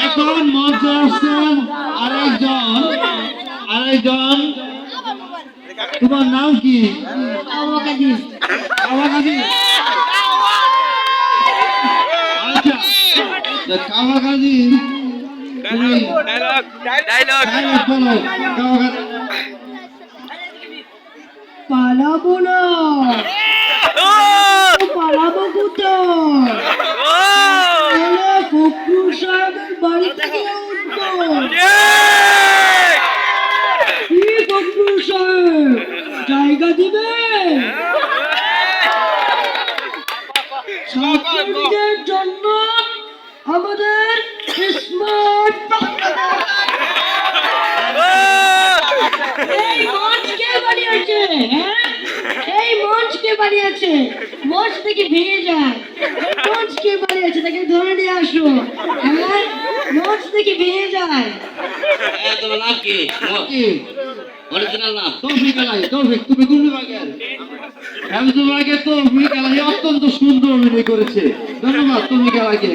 এখন মঞ্চে আসছেন আরেকজন। তোমার নাম কি? আচ্ছা, কাওয়া কাজী পালাবো না, পালাবো কোথায়? ফখরুল সাহেবের বাড়ি থেকে উঠবো। কি ফখরুল সাহেব, জায়গা দিবে? ছাত্রীদের জন্য আমাদের স্মার্ট এই মঞ্চ কে বানিয়েছে? এই মঞ্চ কে বানিয়েছে? মঞ্চ থেকে ভেঙে যায়। মঞ্চ কে বানিয়েছে? তাকে ধরে নিয়ে আসো। মঞ্চ থেকে ভেঙে যায়। তোমার নাম কি? অরিজিনাল নাম? তৌফিক এলাহি। তৌফিক, তুমি কোন বিভাগের? আমি তোমাকে তৌফিক এলাহি অত্যন্ত সুন্দর অভিনয় করেছে। ধন্যবাদ তৌফিক এলাহিকে।